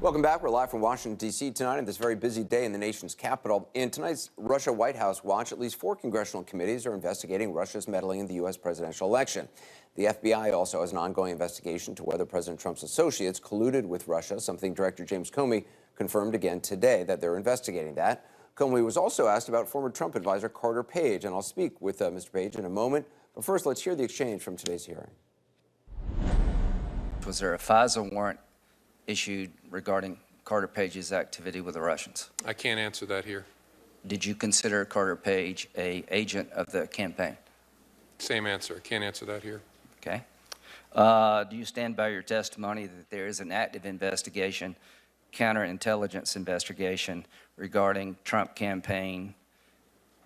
Welcome back. We're live from Washington, D.C. tonight on this very busy day in the nation's capital. In tonight's Russia White House Watch, at least 4 congressional committees are investigating Russia's meddling in the U.S. presidential election. The FBI also has an ongoing investigation to whether President Trump's associates colluded with Russia, something Director James Comey confirmed again today that they're investigating that. Comey was also asked about former Trump advisor Carter Page, and I'll speak with Mr. Page in a moment. But first, let's hear the exchange from today's hearing. Was there a FISA warrant issued regarding Carter Page's activity with the Russians? I can't answer that here. Did you consider Carter Page an agent of the campaign? Same answer. I can't answer that here. Okay. Do you stand by your testimony that there is an active investigation, counterintelligence investigation regarding Trump campaign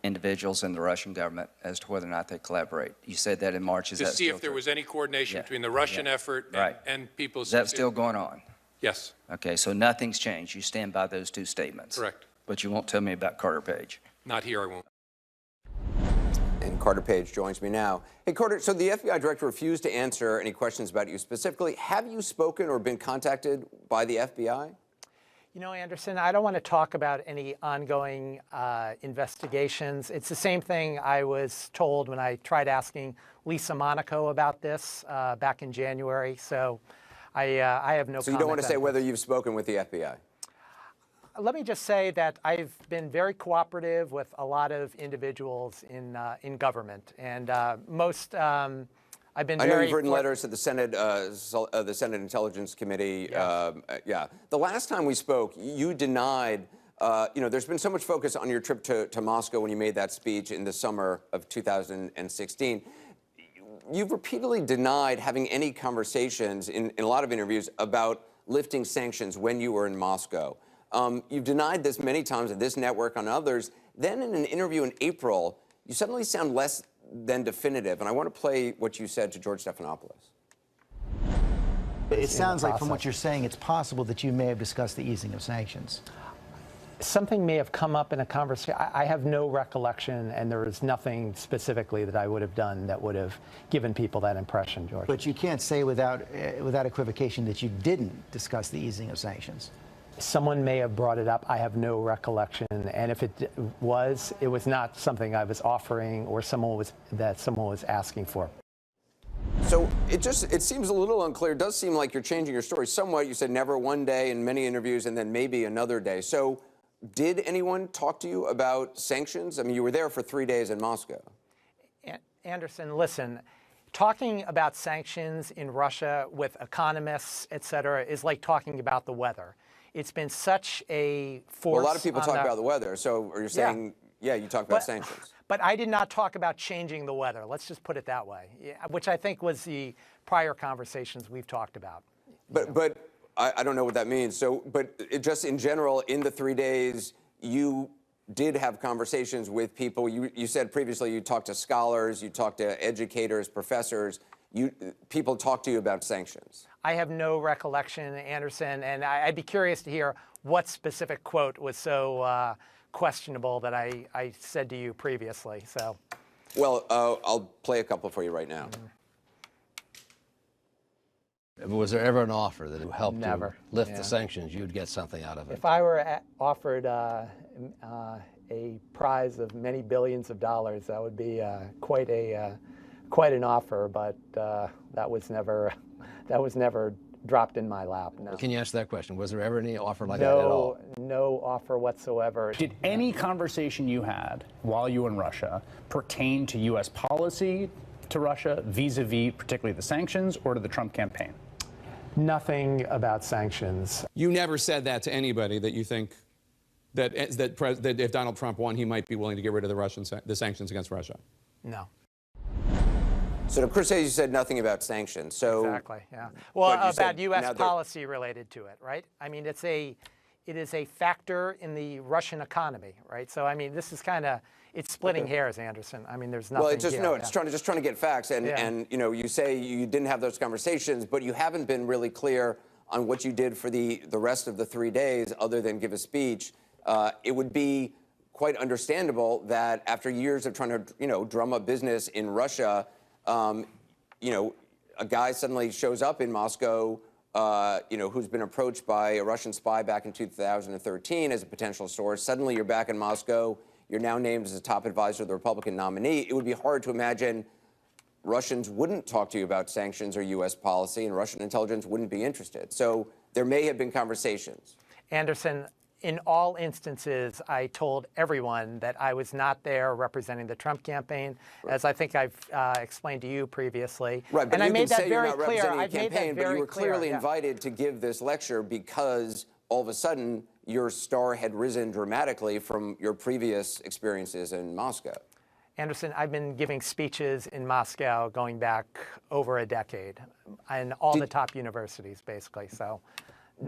individuals and the Russian government as to whether or not they collaborate? You said that in March. Is to that see still if there true? was any coordination between the Russian effort and people's... Is that still going on? Yes. Okay, so nothing's changed. You stand by those 2 statements? Correct. But you won't tell me about Carter Page? Not here, I won't. And Carter Page joins me now. Hey, Carter, so the FBI director refused to answer any questions about you specifically. Have you spoken or been contacted by the FBI? You know, Anderson, I don't want to talk about any ongoing investigations. It's the same thing I was told when I tried asking Lisa Monaco about this back in January. So I have no comment. So you don't want to say whether you've spoken with the FBI? Let me just say that I've been very cooperative with a lot of individuals in government, and I've been. I know you've written letters to the Senate Intelligence Committee. Yes. Yeah. The last time we spoke, you denied. There's been so much focus on your trip to Moscow when you made that speech in the summer of 2016. You've repeatedly denied having any conversations in a lot of interviews about lifting sanctions when you were in Moscow. You've denied this many times at this network, on others. Then in an interview in April, you suddenly sound less than definitive. And I want to play what you said to George Stephanopoulos. It sounds like from what you're saying, it's possible that you may have discussed the easing of sanctions. Something may have come up in a conversation. I have no recollection, and there is nothing specifically that I would have done that would have given people that impression, George. But you can't say without equivocation that you didn't discuss the easing of sanctions. Someone may have brought it up. I have no recollection, and if it was not something I was offering or someone was asking for. So it seems a little unclear. It does seem like you're changing your story somewhat. You said never one day in many interviews, and then maybe another day. So did anyone talk to you about sanctions? I mean, you were there for 3 days in Moscow. Anderson, listen. Talking about sanctions in Russia with economists, et cetera, is like talking about the weather. It's been such a force. Well, a lot of people talk about the weather. So are you saying, yeah you talk about sanctions? But I did not talk about changing the weather. Let's just put it that way, which I think was the prior conversations we've talked about. But I don't know what that means. So, but it just in general, in the 3 days, you did have conversations with people. You said previously you talked to scholars, you talked to educators, professors. People talk to you about sanctions. I have no recollection, Anderson, and I'd be curious to hear what specific quote was so questionable that I said to you previously. So, well, I'll play a couple for you right now. Was there ever an offer that helped Never. you lift the sanctions, you'd get something out of it? If I were offered a prize of many billions of dollars, that would be quite an offer, but that was never dropped in my lap. No. Can you answer that question? Was there ever any offer like that at all? No offer whatsoever. Did any conversation you had while you were in Russia pertain to U.S. policy to Russia vis-a-vis particularly the sanctions or to the Trump campaign? Nothing about sanctions. You never said that to anybody, that you think that if Donald Trump won, he might be willing to get rid of the sanctions against Russia? No. So to Chris Hayes, you said nothing about sanctions. So exactly, yeah. Well, about U.S. policy related to it, right? I mean, it is a factor in the Russian economy, right? So I mean, this is kind of, it's splitting hairs, Anderson. I mean, there's nothing. Well, it's just it's trying to get facts, and you say you didn't have those conversations, but you haven't been really clear on what you did for the rest of the 3 days, other than give a speech. It would be quite understandable that after years of trying to drum up business in Russia, a guy suddenly shows up in Moscow who's been approached by a Russian spy back in 2013 as a potential source. Suddenly you're back in Moscow. You're now named as a top advisor to the Republican nominee. It would be hard to imagine Russians wouldn't talk to you about sanctions or U.S. policy, and Russian intelligence wouldn't be interested. So there may have been conversations. Anderson, in all instances, I told everyone that I was not there representing the Trump campaign, as I think I've explained to you previously. Right, but and you I made can that say you're very not clear. representing I've a made that campaign, but very you were clearly clear, yeah. invited to give this lecture because all of a sudden your star had risen dramatically from your previous experiences in Moscow. Anderson, I've been giving speeches in Moscow going back over a decade, and all the top universities, basically. So,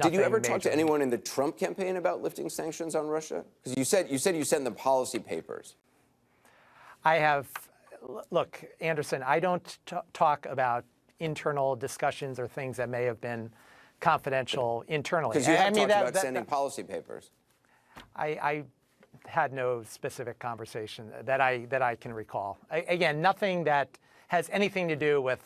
did you ever talk major. to anyone in the Trump campaign about lifting sanctions on Russia? Because you said you sent them policy papers. I have. Look, Anderson, I don't talk about internal discussions or things that may have been confidential internally. Because you have talked about that, sending policy papers. I had no specific conversation that I can recall. Again, nothing that has anything to do with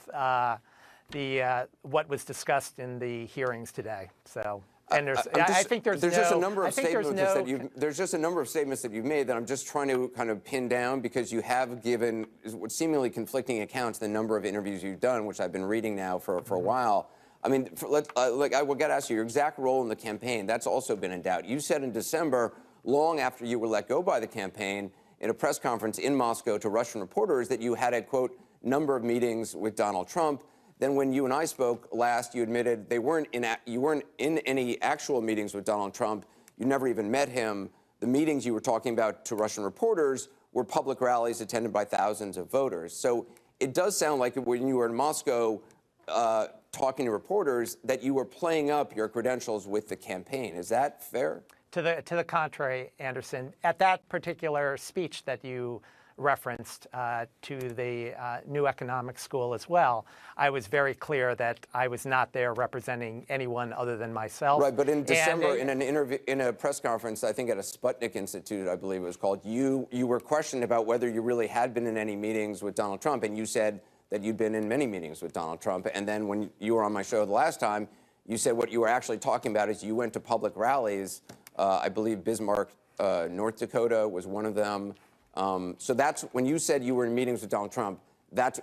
what was discussed in the hearings today. So, and I think there's just a number of statements there's just a number of statements that you've made that I'm just trying to kind of pin down, because you have given what seemingly conflicting accounts the number of interviews you've done, which I've been reading now for a while. I mean, I will get to ask you your exact role in the campaign. That's also been in doubt. You said in December, long after you were let go by the campaign, in a press conference in Moscow to Russian reporters, that you had a, quote, number of meetings with Donald Trump. Then when you and I spoke last, you admitted you weren't in any actual meetings with Donald Trump. You never even met him. The meetings you were talking about to Russian reporters were public rallies attended by thousands of voters. So it does sound like when you were in Moscow talking to reporters that you were playing up your credentials with the campaign. Is that fair? To the contrary, Anderson, at that particular speech that you referenced to the New Economic School as well, I was very clear that I was not there representing anyone other than myself. Right, but in December, in an interview, in a press conference, I think at a Sputnik Institute, I believe it was called, you were questioned about whether you really had been in any meetings with Donald Trump, and you said that you'd been in many meetings with Donald Trump. And then when you were on my show the last time, you said what you were actually talking about is you went to public rallies. I believe Bismarck, North Dakota was one of them. So that's when you said you were in meetings with Donald Trump,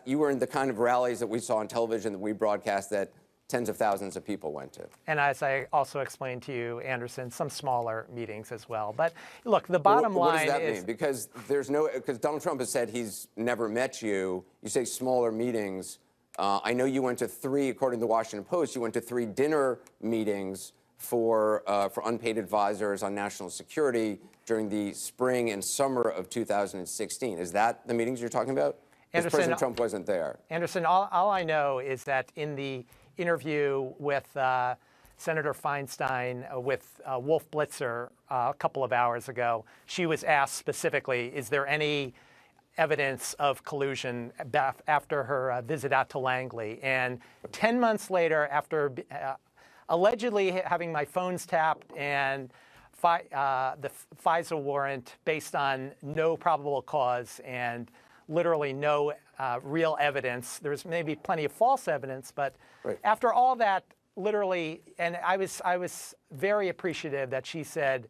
you were in the kind of rallies that we saw on television that we broadcast that tens of thousands of people went to. And as I also explained to you, Anderson, some smaller meetings as well. But look, the bottom line is... What does that mean? Because Donald Trump has said he's never met you. You say smaller meetings. I know you went to 3, according to the Washington Post, you went to 3 dinner meetings for unpaid advisors on national security during the spring and summer of 2016. Is that the meetings you're talking about? Because President Trump wasn't there. Anderson, all I know is that in the interview with Senator Feinstein with Wolf Blitzer a couple of hours ago, she was asked specifically, is there any evidence of collusion after her visit out to Langley? And 10 months later, after allegedly having my phones tapped and the FISA warrant based on no probable cause and literally no real evidence. There's maybe plenty of false evidence, but after all that, literally, and I was very appreciative that she said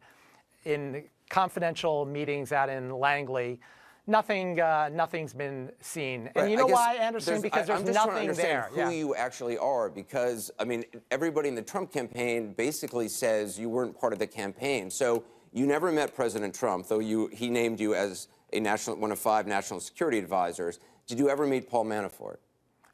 in confidential meetings out in Langley, nothing's been seen. And you know why, Anderson? Because there's nothing there. I'm just trying to understand who you actually are, because, I mean, everybody in the Trump campaign basically says you weren't part of the campaign. So you never met President Trump, though he named you as one of 5 national security advisors. Did you ever meet Paul Manafort?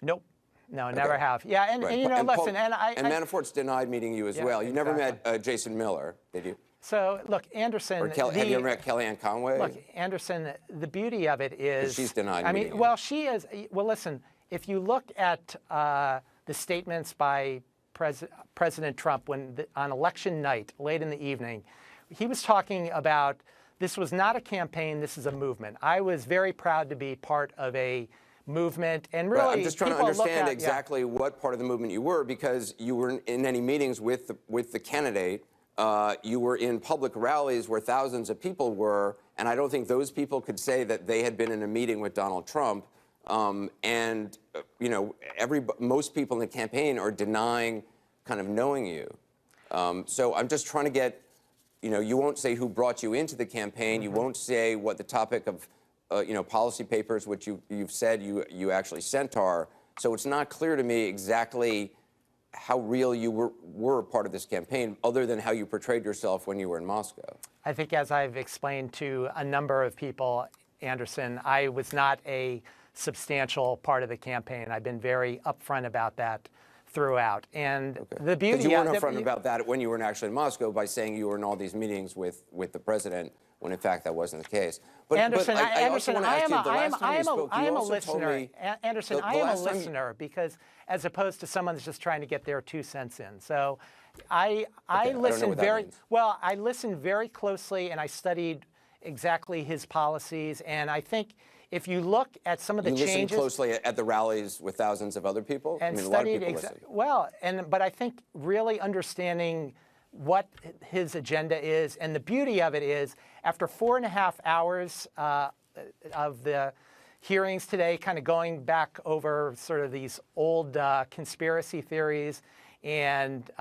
Nope. No, never have. Yeah, and you know, listen, and Manafort's denied meeting you as well. You never met Jason Miller, did you? So, look, Anderson... Or have you ever met Kellyanne Conway? Look, Anderson, the beauty of it is... She's denied meeting you. Well, she is... Well, listen, if you look at the statements by President Trump on election night, late in the evening, he was talking about this was not a campaign, this is a movement. I was very proud to be part of a movement, and really... I'm just trying to understand exactly what part of the movement you were, because you weren't in any meetings with the candidate. You were in public rallies where thousands of people were, and I don't think those people could say that they had been in a meeting with Donald Trump. You know, most people in the campaign are denying kind of knowing you. So I'm just trying to get, you won't say who brought you into the campaign. You won't say what the topic of, policy papers, which you've said you actually sent are. So it's not clear to me exactly how real you were part of this campaign, other than how you portrayed yourself when you were in Moscow. I think, as I've explained to a number of people, Anderson, I was not a substantial part of the campaign. I've been very upfront about that throughout. And the beauty... Because you weren't upfront about that when you were actually in Moscow by saying you were in all these meetings with the president, when in fact that wasn't the case. But Anderson, I am a listener. Anderson, I am a listener because, as opposed to someone that's just trying to get their 2 cents in. So I listened I listened very closely, and I studied exactly his policies. And I think if you look at some of the changes... You listened closely at the rallies with thousands of other people? And a studied lot of people listened. But I think really understanding what his agenda is, and the beauty of it is, after 4.5 hours of the hearings today, kind of going back over sort of these old conspiracy theories and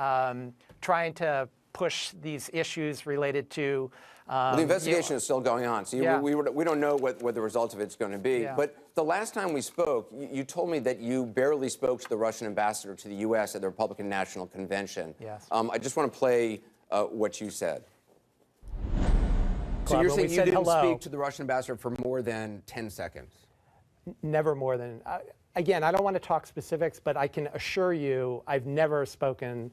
trying to push these issues related to... the investigation is still going on, so we don't know what the result of it's going to be. Yeah. But the last time we spoke, you told me that you barely spoke to the Russian ambassador to the U.S. at the Republican National Convention. Yes. I just want to play what you said. So Club, you're saying you didn't hello. speak to the Russian ambassador for more than 10 seconds? Never more than... again, I don't want to talk specifics, but I can assure you I've never spoken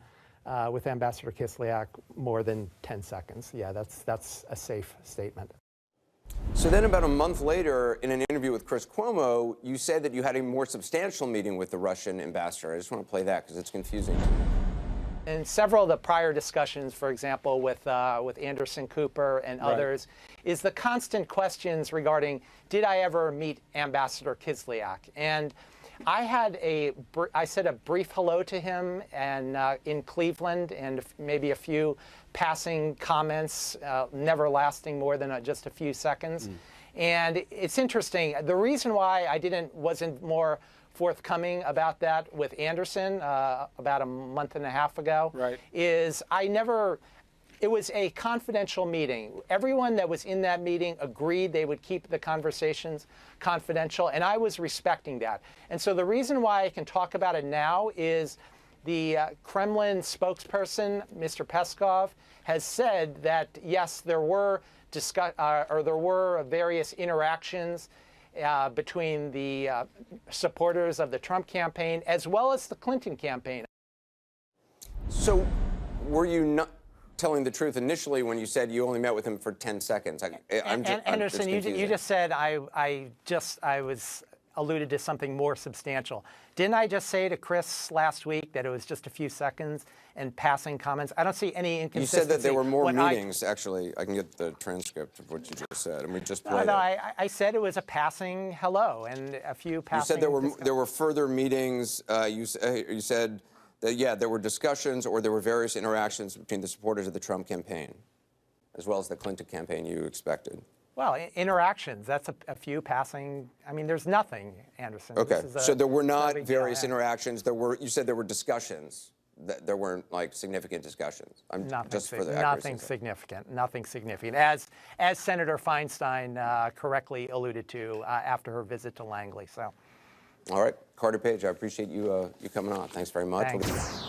with Ambassador Kislyak more than 10 seconds. Yeah, that's a safe statement. So then about a month later, in an interview with Chris Cuomo, you said that you had a more substantial meeting with the Russian ambassador. I just want to play that because it's confusing. In several of the prior discussions, for example, with Anderson Cooper and others, is the constant questions regarding, did I ever meet Ambassador Kislyak? And I said a brief hello to him and in Cleveland, and maybe a few passing comments, never lasting more than just a few seconds. And it's interesting. The reason why I wasn't more forthcoming about that with Anderson about a month and a half ago is it was a confidential meeting. Everyone that was in that meeting agreed they would keep the conversations confidential, and I was respecting that. And so the reason why I can talk about it now is the Kremlin spokesperson, Mr. Peskov, has said that yes, there were various interactions between the supporters of the Trump campaign as well as the Clinton campaign. So were you not telling the truth initially when you said you only met with him for 10 seconds? Anderson, you just said I was alluded to something more substantial. Didn't I just say to Chris last week that it was just a few seconds and passing comments? I don't see any inconsistency. You said that there were more meetings, actually. I can get the transcript of what you just said, and we just played it. I said it was a passing hello and a few passing... You said there were further meetings. You said that, yeah, there were discussions or there were various interactions between the supporters of the Trump campaign, as well as the Clinton campaign you expected. Well, interactions, that's a few passing. I mean, there's nothing, Anderson. Okay, so there were not various interactions. You said there were discussions. There weren't, like, significant discussions. Nothing significant. As Senator Feinstein correctly alluded to after her visit to Langley. So. All right, Carter Page, I appreciate you coming on. Thanks very much. Thanks.